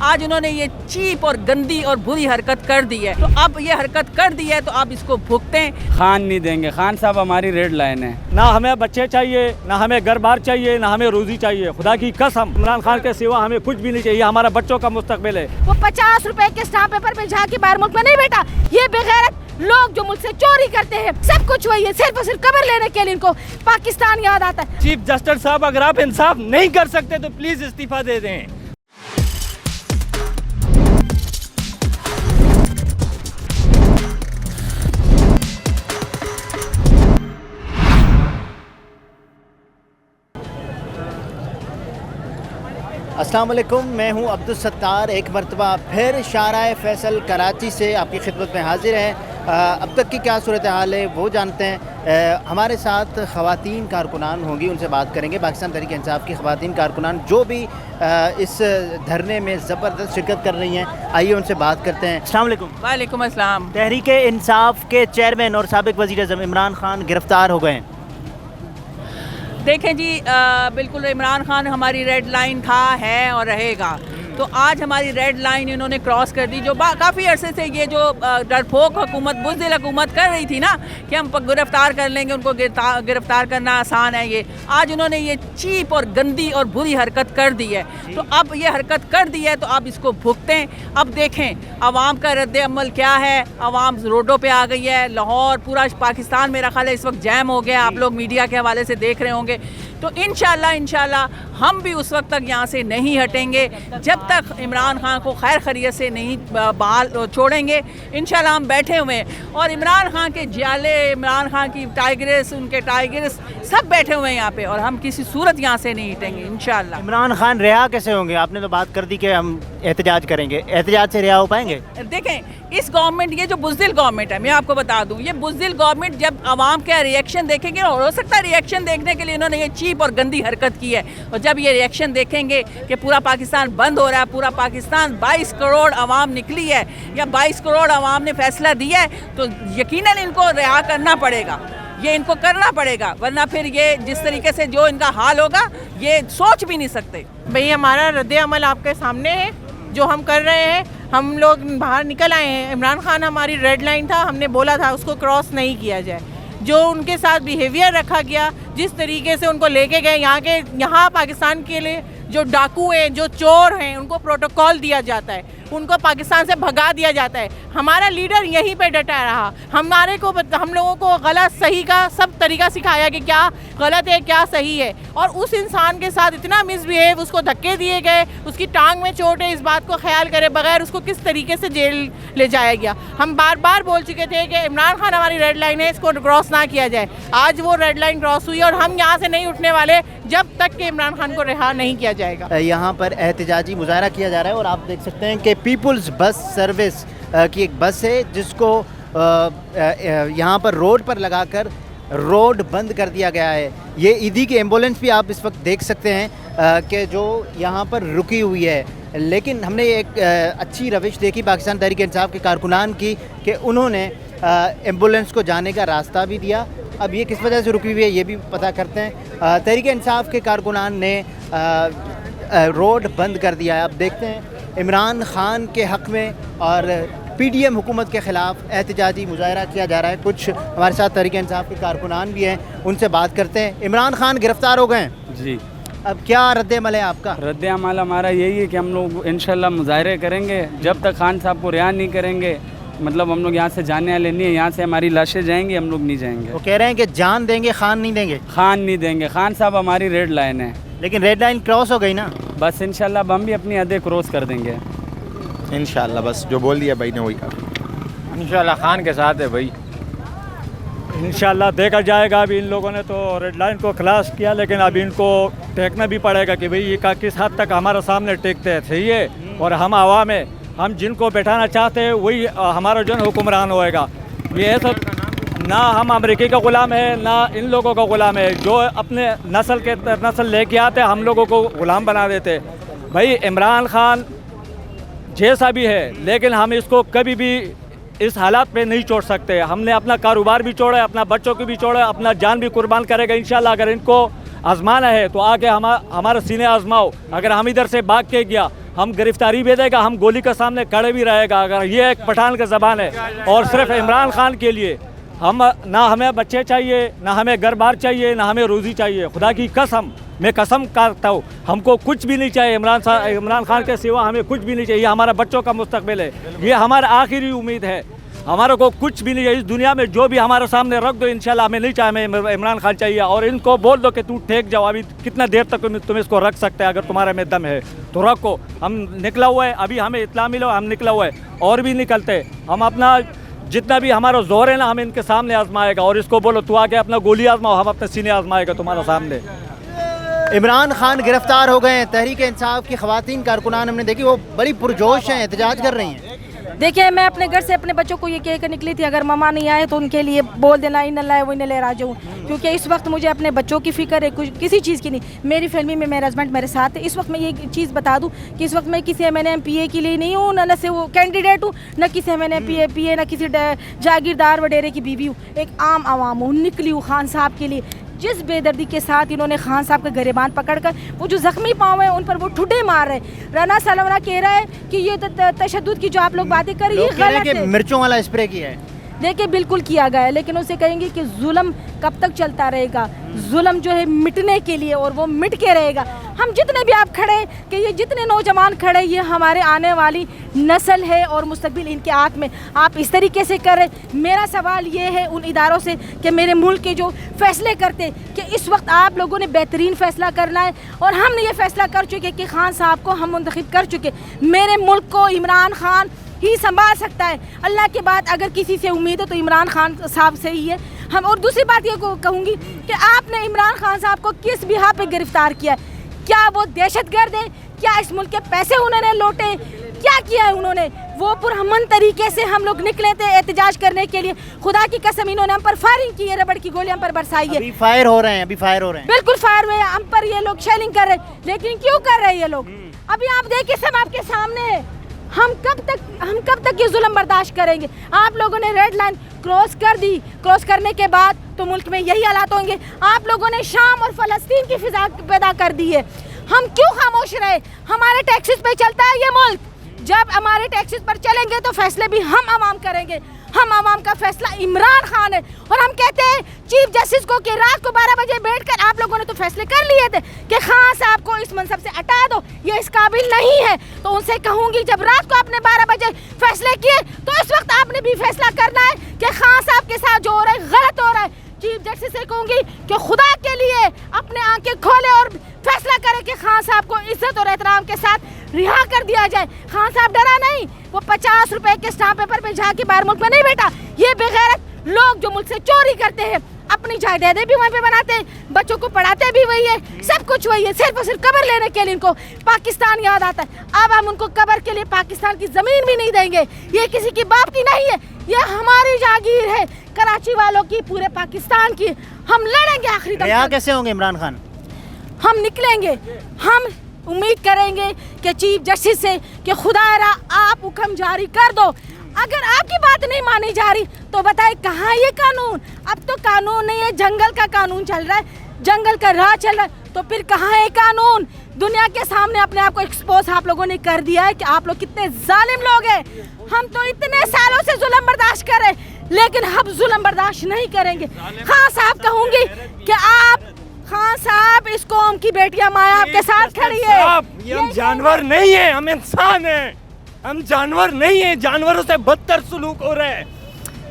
आज उन्होंने ये चीप और गंदी और बुरी हरकत कर दी है, तो अब ये हरकत कर दी है तो आप इसको भुगतें। खान नहीं देंगे, खान साहब हमारी रेड लाइन है। ना हमें बच्चे चाहिए, ना हमें घर बार चाहिए, ना हमें रोजी चाहिए। खुदा की कसम इमरान खान के सिवा हमें कुछ भी नहीं चाहिए। हमारा बच्चों का मुस्तकबिल है। वो 50 रुपए के स्टाम्प पेपर पे झांकी बाहर मुल्क में नहीं बेटा। ये बेगैरत लोग जो मुल्क से चोरी करते हैं, सब कुछ वही है, सिर्फ और सिर्फ कबर लेने के लिए इनको पाकिस्तान याद आता है। चीफ जस्टिस साहब, अगर आप इंसाफ नहीं कर सकते तो प्लीज इस्तीफा दे दें। अस्सलाम वालेकुम, मैं हूं अब्दुल सत्तार। एक मरतबा फिर शाहराह फैसल कराची से आपकी खिदमत में हाजिर हैं। अब तक की क्या सूरत हाल है वो जानते हैं। हमारे साथ ख़वातीन कारकुनान होंगी, उनसे बात करेंगे। पाकिस्तान तहरीक इंसाफ की ख़वातीन कारकुनान जो भी इस धरने में ज़बरदस्त शिरकत कर रही हैं, आइए उनसे बात करते हैं। अस्सलाम वालेकुम। वालेकुम अस्सलाम। तहरीक इंसाफ के चेयरमैन और साबिक़ वज़ीर आज़म इमरान खान गिरफ़्तार हो गए हैं। देखें जी, बिल्कुल इमरान खान हमारी रेड लाइन था, है और रहेगा। तो आज हमारी रेड लाइन इन्होंने क्रॉस कर दी। जो काफ़ी अरसे से ये जो डरपोक हुकूमत, बुज़दिल हुकूमत कर रही थी ना कि हम गिरफ़्तार कर लेंगे, उनको गिरफ़्तार करना आसान है, ये आज उन्होंने ये चीप और गंदी और बुरी हरकत कर दी है। तो अब ये हरकत कर दी है तो आप इसको भुगतें। अब देखें आवाम का रद्द अमल क्या है। आवाम रोडों पे आ गई है। लाहौर, पूरा पाकिस्तान मेरा ख़्याल है इस वक्त जैम हो गया। आप लोग मीडिया के हवाले से देख रहे होंगे। तो इंशाल्लाह हम भी उस वक्त तक यहाँ से नहीं हटेंगे जब तक इमरान खान को खैर खैरियत से नहीं बहाल छोड़ेंगे। इंशाल्लाह हम बैठे हुए हैं और इमरान खान के जाले, इमरान खान की टाइगर्स, उनके टाइगर्स सब बैठे हुए हैं यहाँ पे, और हम किसी सूरत यहाँ से नहीं हटेंगे इंशाल्लाह। इमरान खान रिहा कैसे होंगे? आपने तो बात कर दी कि हम एहतजाज करेंगे, एहतजाज से रिहा हो पाएंगे? देखें इस गवर्नमेंट, ये जो बुज़दिल गवर्नमेंट है, मैं आपको बता दूं, ये बुज़दिल गवर्नमेंट जब आवाम का रिएक्शन देखेंगे, और हो सकता है रिएक्शन देखने के लिए इन्होंने ये चीप और गंदी हरकत की है, और जब ये रिएक्शन देखेंगे कि पूरा पाकिस्तान बंद हो रहा है, पूरा पाकिस्तान 22 करोड़ आवाम निकली है या 22 करोड़ आवाम ने फैसला दिया है, तो यकीनन इनको रिहा करना पड़ेगा, ये इनको करना पड़ेगा, वरना फिर ये जिस तरीके से जो इनका हाल होगा ये सोच भी नहीं सकते। भाई हमारा रद्द अमल आपके सामने है, जो हम कर रहे हैं। हम लोग बाहर निकल आए हैं। इमरान खान हमारी रेड लाइन था, हमने बोला था उसको क्रॉस नहीं किया जाए। जो उनके साथ बिहेवियर रखा गया, जिस तरीके से उनको लेके गए यहाँ पाकिस्तान के लिए जो डाकू हैं, जो चोर हैं, उनको प्रोटोकॉल दिया जाता है, उनको पाकिस्तान से भगा दिया जाता है। हमारा लीडर यहीं पे डटा रहा। हम लोगों को गलत सही का सब तरीका सिखाया कि क्या गलत है क्या सही है, और उस इंसान के साथ इतना मिसबिहेव, उसको धक्के दिए गए, उसकी टांग में चोट है, इस बात को ख्याल करे बगैर उसको किस तरीके से जेल ले जाया गया। हम बार बार बोल चुके थे कि इमरान खान हमारी रेड लाइन है, इसको क्रॉस ना किया जाए। आज वो रेड लाइन क्रॉस हुई और हम यहाँ से नहीं उठने वाले जब तक कि इमरान खान को रिहा नहीं किया जाएगा। यहाँ पर एहतजाजी मुजाहरा किया जा रहा है और आप देख सकते हैं कि पीपुल्स बस सर्विस की एक बस है जिसको यहाँ पर रोड पर लगाकर रोड बंद कर दिया गया है। ये ईदी की एम्बुलेंस भी आप इस वक्त देख सकते हैं कि जो यहाँ पर रुकी हुई है। लेकिन हमने एक अच्छी रविश देखी पाकिस्तान तहरीक इंसाफ के कारकुनान की कि उन्होंने एम्बुलेंस को जाने का रास्ता भी दिया। अब ये किस वजह से रुकी हुई है ये भी पता करते हैं। तहरीक इंसाफ के कारकुनान ने रोड बंद कर दिया है। अब देखते हैं इमरान खान के हक़ में और पीडीएम हुकूमत के ख़िलाफ़ एहतजाजी मुजाहरा किया जा रहा है। कुछ हमारे साथ तहरीक इंसाफ के कारकुनान भी हैं, उनसे बात करते हैं। इमरान खान गिरफ़्तार हो गए जी, अब क्या रद्द अमल है आपका? रद्द अमल हमारा यही है कि हम लोग इंशाल्लाह मुजाहरे करेंगे जब तक खान साहब को रिहा नहीं करेंगे। मतलब हम लोग यहाँ से जाने वाले नहीं है, यहाँ से हमारी लाशें जाएंगी, हम लोग नहीं जाएंगे। वो कह रहे हैं कि जान देंगे, खान नहीं देंगे। खान नहीं देंगे, खान साहब हमारी रेड लाइन है। लेकिन रेड लाइन क्रॉस हो गई ना। बस इंशाल्लाह अब हम भी अपनी हदें क्रॉस कर देंगे इंशाल्लाह। बस जो बोल दिया भाई ने वही काफ़ी। इंशाल्लाह खान के साथ है भाई। इंशाल्लाह देखा जाएगा। अभी इन लोगों ने तो रेड लाइन को खलास किया, लेकिन अभी इनको टेकना भी पड़ेगा कि भाई ये किस हद तक हमारे सामने टेकते हैं। सही है, और हम आवाम है, हम जिनको बैठाना चाहते हैं वही हमारा जो हुक्मरान होएगा। ये ऐसा ना हम अमेरिकी का ग़ुलाम है ना इन लोगों का ग़ुलाम है जो अपने नस्ल लेके आते हम लोगों को ग़ुलाम बना देते। भाई इमरान खान जैसा भी है, लेकिन हम इसको कभी भी इस हालात पे नहीं छोड़ सकते। हमने अपना कारोबार भी छोड़ा, अपना बच्चों को भी छोड़ा, अपना जान भी कुर्बान करेगा इंशाल्लाह। अगर इनको आजमाना है तो आके हमारा सीने आजमाओ। अगर हम इधर से भाग के गया हम गिरफ्तारी भी देगा, हम गोली के सामने खड़े भी रहेगा। अगर ये एक पठान का ज़बान है और सिर्फ इमरान खान के लिए हम ना हमें बच्चे चाहिए, ना हमें घर बार चाहिए, ना हमें रोज़ी चाहिए। खुदा की कसम, मैं कसम करता हूँ, हमको कुछ भी नहीं चाहिए इमरान खान के सिवा, हमें कुछ भी नहीं चाहिए। ये हमारा बच्चों का मुस्तकबिल है, ये हमारा आखिरी उम्मीद है। हमारे को कुछ भी नहीं है इस दुनिया में, जो भी हमारे सामने रख दो इंशाल्लाह। हमें नहीं चाहिए, हमें इमरान खान चाहिए। और इनको बोल दो कि तू ठेक जाओ, अभी कितना देर तक तुम इसको रख सकते हैं, अगर तुम्हारे में दम है तो रखो। हम निकला हुआ है, अभी हमें इत्तला मिला, हम निकला हुआ है और भी निकलते। हम अपना जितना भी हमारा जोर है ना, हम इनके सामने आजमाएगा। और इसको बोलो तू आके अपना गोली आजमाओ, हम अपने सीने आजमाएगा तुम्हारे सामने। इमरान खान गिरफ्तार हो गए हैं। तहरीक इंसाफ की ख़वातीन कारकुनान हमने देखी, वो बड़ी पुरजोश हैं, एहतजाज कर रही हैं। देखिए, मैं अपने घर से अपने बच्चों को ये कह कर निकली थी, अगर मामा नहीं आए तो उनके लिए बोल देना इन अल्लाह व इन्ना इलैहि राजिऊन, क्योंकि इस वक्त मुझे अपने बच्चों की फ़िक्र है, कुछ किसी चीज़ की नहीं। मेरी फैमिली में मेरा हस्बैंड मेरे साथ है। इस वक्त मैं ये चीज़ बता दूं कि इस वक्त मैं किसी MNA-MPA के लिए नहीं हूँ, न से वो कैंडिडेट हूँ, न किसी MNA-MPA, न किसी जागीरदार वडेरे की बीवी हूँ। एक आम आवाम हूँ, निकली हूँ खान साहब के लिए। जिस बेदर्दी के साथ इन्होंने खान साहब का गिरबान पकड़कर वो जो ज़ख्मी पाँव हैं उन पर वो ठुड्डे मार रहे हैं। राना सलवना कह रहा है कि ये तशद्दुद की जो आप लोग बातें कर रही है, ये गलत है। मिर्चों वाला स्प्रे किया है, देखिए बिल्कुल किया गया है, लेकिन उसे कहेंगे कि जुल्म कब तक चलता रहेगा। जुल्म जो है मिटने के लिए, और वो मिट के रहेगा। हम जितने भी आप खड़े कि ये जितने नौजवान खड़े, ये हमारे आने वाली नस्ल है और मुस्तकबिल इनके हाथ में। आप इस तरीके से कर रहे। मेरा सवाल ये है उन इदारों से कि मेरे मुल्क के जो फैसले करते, कि इस वक्त आप लोगों ने बेहतरीन फ़ैसला करना है और हमने ये फ़ैसला कर चुके कि खान साहब को हम मुंतखब कर चुके। मेरे मुल्क को इमरान खान ही संभाल सकता है। अल्लाह के बाद अगर किसी से उम्मीद है तो इमरान खान साहब से ही है। हम और दूसरी बात ये कहूँगी कि आपने इमरान खान साहब को किस बिहा पे गिरफ्तार किया है? क्या वो दहशतगर्द है? क्या इस मुल्क के पैसे उन्होंने लौटे? क्या किया है उन्होंने? वो पुरअमन तरीके से हम लोग निकले थे एहतजाज करने के लिए। खुदा की कसम, इन्होंने हम पर फायरिंग की है, रबड़ की गोलियां हम पर बरसाई है। अभी फायर हो रहे हैं, अभी फायर हो रहे हैं, बिल्कुल फायर हुए हम पर। ये लोग शेलिंग कर रहे हैं, लेकिन क्यों कर रहे हैं ये लोग? अभी आप देखिए, सब आपके सामने है। हम कब तक ये जुल्म बर्दाश्त करेंगे? आप लोगों ने रेड लाइन क्रॉस कर दी। क्रॉस करने के बाद तो मुल्क में यही हालात होंगे। आप लोगों ने शाम और फ़लस्तीन की फिजा पैदा कर दी है। हम क्यों खामोश रहे? हमारे टैक्सेस पे चलता है ये मुल्क। जब हमारे टैक्सेस पर चलेंगे तो फैसले भी हम आवाम करेंगे। हम आवाम का फैसला इमरान खान है। और हम कहते हैं चीफ जस्टिस को कि रात को 12 बजे बैठकर आप लोगों ने तो फैसले कर लिए थे कि खान साहब को इस मनसब से हटा दो, ये इस काबिल नहीं है। तो उनसे कहूँगी, जब रात को आपने 12 बजे फैसले किए तो इस वक्त आपने भी फैसला करना है कि खान साहब के साथ जो हो रहा है गलत हो रहा है। चीफ जस्टिस से कहूँगी कि खुदा के लिए अपने आंखें खोले और फैसला करें कि खान साहब को इज्जत और एहतराम के साथ रिहा कर दिया जाए। खान साहब डरा नहीं, वो 50 रुपए के स्टाम्प पेपर पे झाँकी बाहर मुल्क में नहीं बैठा। ये बेगैरत लोग जो मुल्क से चोरी करते हैं, अपनी जायदादें भी वहीं पे बनाते हैं, बच्चों को पढ़ाते भी वही है, सब कुछ वही है। सिर्फ और सिर्फ कब्र लेने के लिए इनको पाकिस्तान याद आता है। अब हम उनको कब्र के लिए पाकिस्तान की ज़मीन भी नहीं देंगे। ये किसी की बाप की नहीं है, ये हमारी जागीर है, कराची वालों की, पूरे पाकिस्तान की। हम लड़ेंगे आखिरी दम यहाँ तक। कैसे होंगे इमरान खान? हम निकलेंगे। हम उम्मीद करेंगे कि चीफ जस्टिस से कि खुदारा आप हुक्म जारी कर दो। अगर आपकी बात नहीं मानी जा रही तो बताए कहाँ ये कानून? अब तो कानून नहीं है, जंगल का कानून चल रहा है, जंगल का राह चल रहा है। तो फिर कहाँ है कानून? दुनिया के सामने अपने आप को एक्सपोज आप लोगों ने कर दिया है कि आप लोग कितने जालिम लोग हैं। हम तो इतने सालों से जुल्म बर्दाश्त कर रहे, लेकिन हम जुल्म बर्दाश्त नहीं करेंगे। खान साहब कहूँगी कि आप, खान साहब, इस कौम की बेटियां माया आपके साथ खड़ी है। ये हम जानवर नहीं है, हम इंसान हैं। हम जानवर नहीं है, जानवरों से बदतर सुलूक हो रहा है।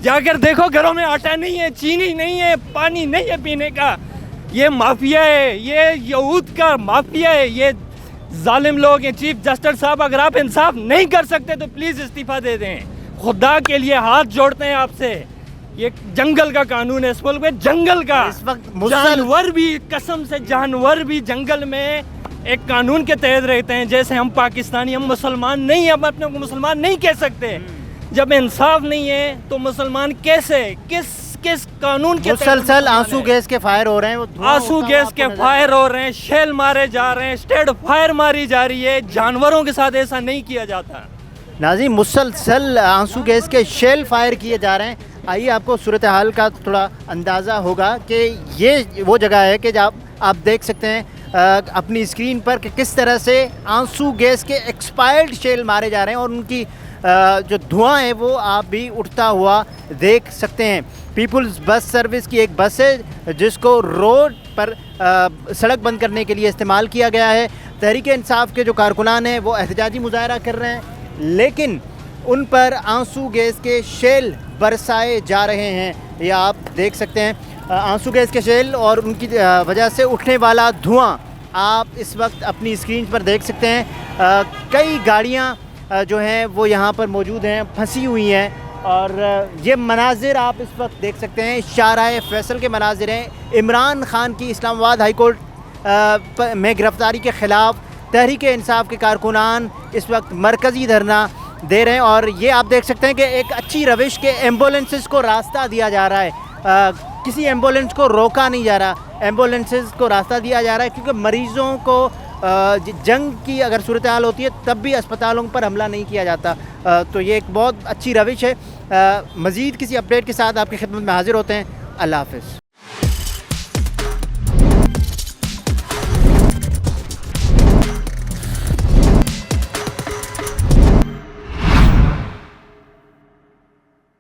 जाकर देखो, घरों में आटा नहीं है, चीनी नहीं है, पानी नहीं है पीने का। ये माफिया है, ये यहूद का माफिया है, ये जालिम लोग हैं। चीफ जस्टिस साहब, अगर आप इंसाफ नहीं कर सकते तो प्लीज इस्तीफा दे दें। खुदा के लिए हाथ जोड़ते हैं आपसे। ये जंगल का कानून है इस मुल्क में, जंगल का। इस वक्त जानवर भी, कसम से जानवर भी जंगल में एक कानून के तहत रहते हैं। जैसे हम पाकिस्तानी, हम मुसलमान नहीं हैं, हम अपने को मुसलमान नहीं कह सकते। जब इंसाफ नहीं है तो मुसलमान कैसे, किस कानून के? मुसलसल आंसू गैस के फायर हो रहे हैं, वो आंसू गैस के फायर हो रहे हैं, शेल मारे जा रहे हैं, स्टेड फायर मारी जा रही है। जानवरों के साथ ऐसा नहीं किया जाता। नाज़रीन, मुसलसल आंसू गैस के शेल फायर किए जा रहे हैं। आइए आपको सूरत हाल का थोड़ा अंदाज़ा होगा कि ये वो जगह है कि जब आप देख सकते हैं अपनी स्क्रीन पर कि किस तरह से आंसू गैस के एक्सपायर्ड शेल मारे जा रहे हैं और उनकी जो धुआं है वो आप भी उठता हुआ देख सकते हैं। पीपल्स बस सर्विस की एक बस है जिसको रोड पर सड़क बंद करने के लिए इस्तेमाल किया गया है। तहरीक इंसाफ के जो कारकुनान हैं वो एहतजाजी मुजाहरा कर रहे हैं, लेकिन उन पर आंसू गैस के शेल बरसाए जा रहे हैं। ये आप देख सकते हैं आंसू गैस के शेल और उनकी वजह से उठने वाला धुआं आप इस वक्त अपनी स्क्रीन पर देख सकते हैं। कई गाड़ियाँ जो हैं वो यहाँ पर मौजूद हैं, फंसी हुई हैं और ये मनाजिर आप इस वक्त देख सकते हैं शाहराह फैसल के मनाजिर हैं। इमरान खान की इस्लामाबाद हाई कोर्ट में गिरफ़्तारी के ख़िलाफ़ तहरीक इंसाफ के कारकुनान इस वक्त मरकज़ी धरना दे रहे हैं और ये आप देख सकते हैं कि एक अच्छी रविश के एम्बुलेंसेस को रास्ता दिया जा रहा है। किसी एम्बुलेंस को रोका नहीं जा रहा, एम्बुलेंसेस को रास्ता दिया जा रहा है क्योंकि मरीज़ों को जंग की अगर सूरत हाल होती है तब भी अस्पतालों पर हमला नहीं किया जाता। तो ये एक बहुत अच्छी रविश है। मज़ीद किसी अपडेट के साथ आपकी खिदमत में हाजिर होते हैं। अल्लाह हाफ़िज़।